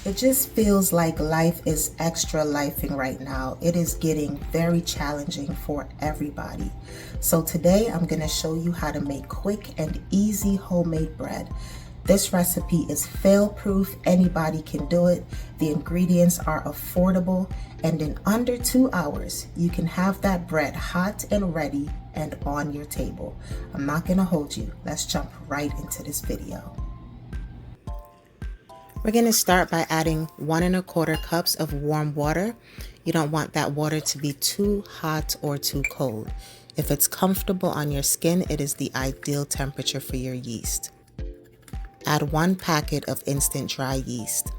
It just feels like life is extra lifing right now. It is getting very challenging for everybody. So today I'm going to show you how to make quick and easy homemade bread. This recipe is fail-proof. Anybody can do it. The ingredients are affordable, and in under 2 hours, you can have that bread hot and ready and on your table. I'm not going to hold you. Let's jump right into this video. We're going to start by adding 1¼ cups of warm water. You don't want that water to be too hot or too cold. If it's comfortable on your skin, it is the ideal temperature for your yeast. Add 1 packet of instant dry yeast.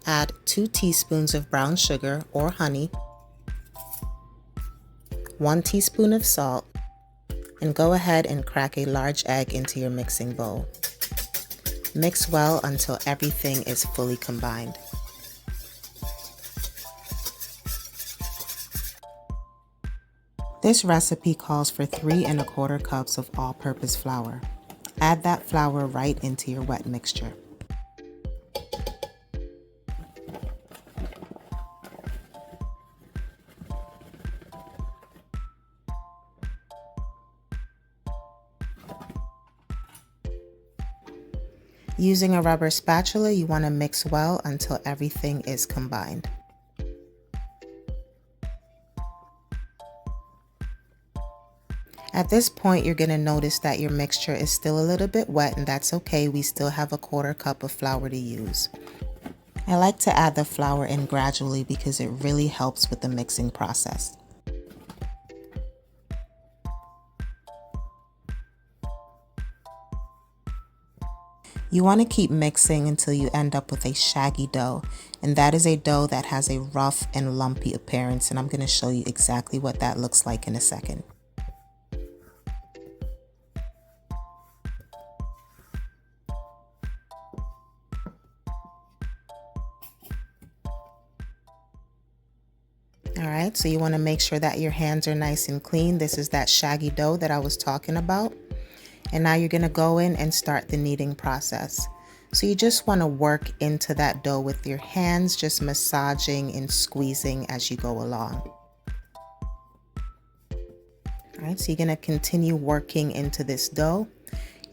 Add 2 teaspoons of brown sugar or honey, 1 teaspoon of salt, and go ahead and crack a large egg into your mixing bowl. Mix well until everything is fully combined. This recipe calls for 3¼ cups of all-purpose flour. Add that flour right into your wet mixture. Using a rubber spatula, you want to mix well until everything is combined. At this point, you're going to notice that your mixture is still a little bit wet, and that's okay. We still have a 1/4 cup of flour to use. I like to add the flour in gradually because it really helps with the mixing process. You want to keep mixing until you end up with a shaggy dough, and that is a dough that has a rough and lumpy appearance, and I'm going to show you exactly what that looks like in a second. Alright, so you want to make sure that your hands are nice and clean. This is that shaggy dough that I was talking about. And now you're going to go in and start the kneading process. So you just want to work into that dough with your hands, just massaging and squeezing as you go along. Alright, so you're going to continue working into this dough.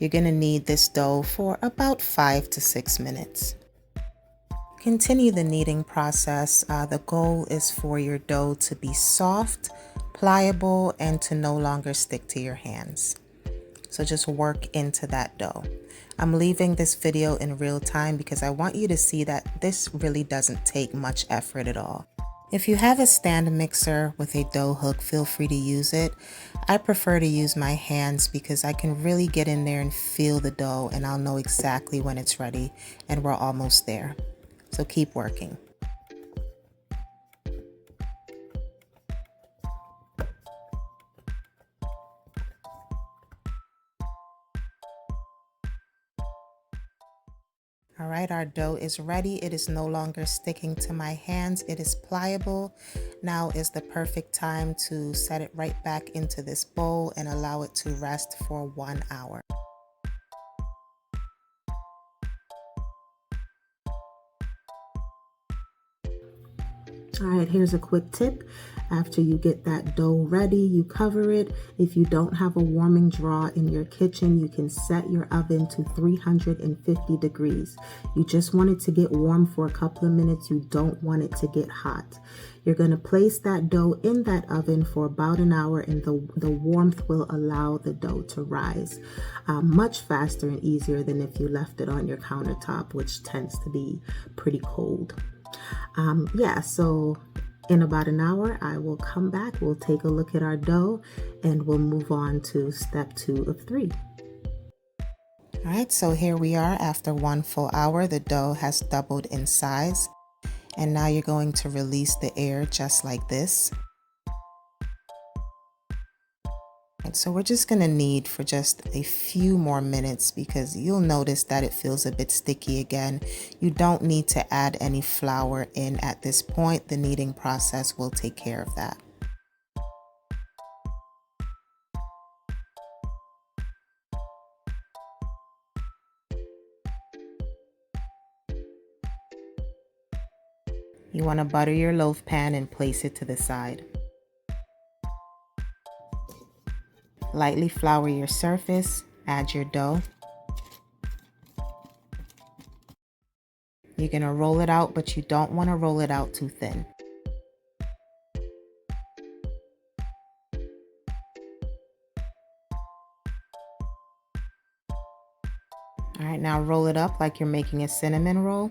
You're going to knead this dough for about 5 to 6 minutes. Continue the kneading process. The goal is for your dough to be soft, pliable, and to no longer stick to your hands. So just work into that dough. I'm leaving this video in real time because I want you to see that this really doesn't take much effort at all. If you have a stand mixer with a dough hook, feel free to use it. I prefer to use my hands because I can really get in there and feel the dough, and I'll know exactly when it's ready, and we're almost there. So keep working. All right, our dough is ready. It is no longer sticking to my hands. It is pliable. Now is the perfect time to set it right back into this bowl and allow it to rest for 1 hour. All right, here's a quick tip. After you get that dough ready, you cover it. If you don't have a warming drawer in your kitchen, you can set your oven to 350 degrees. You just want it to get warm for a couple of minutes. You don't want it to get hot. You're going to place that dough in that oven for about an hour, and the warmth will allow the dough to rise much faster and easier than if you left it on your countertop, which tends to be pretty cold. So in about an hour, I will come back. We'll take a look at our dough and we'll move on to step 2 of 3. All right, so here we are after 1 full hour. The dough has doubled in size, and now you're going to release the air just like this. And so we're just going to knead for just a few more minutes because you'll notice that it feels a bit sticky again. You don't need to add any flour in at this point. The kneading process will take care of that. You want to butter your loaf pan and place it to the side. Lightly flour your surface, add your dough. You're going to roll it out, but you don't want to roll it out too thin. All right, now roll it up like you're making a cinnamon roll.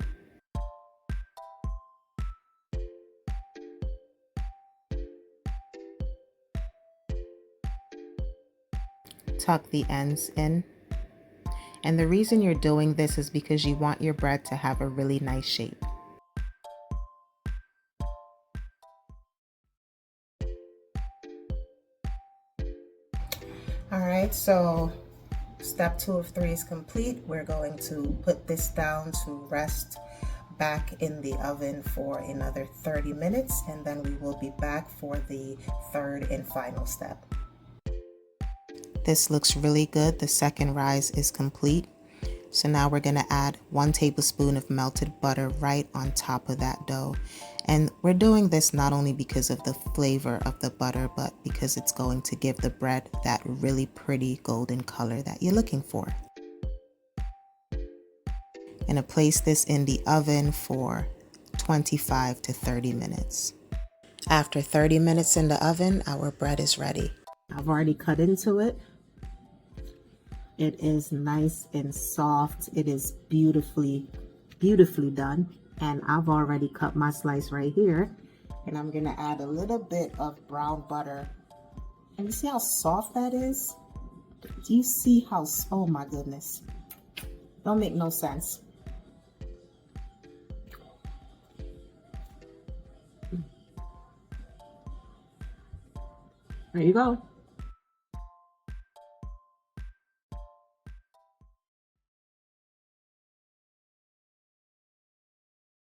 Tuck the ends in. And the reason you're doing this is because you want your bread to have a really nice shape. All right, so step 2 of 3 is complete. We're going to put this down to rest back in the oven for another 30 minutes, and then we will be back for the third and final step. This looks really good. The second rise is complete. So now we're going to add 1 tablespoon of melted butter right on top of that dough. And we're doing this not only because of the flavor of the butter, but because it's going to give the bread that really pretty golden color that you're looking for. I'm going to place this in the oven for 25 to 30 minutes. After 30 minutes in the oven, our bread is ready. I've already cut into it. It is nice and soft. It is beautifully done. And I've already cut my slice right here. And I'm gonna add a little bit of brown butter. And you see how soft that is? Do you see how, oh my goodness. Don't make no sense. There you go.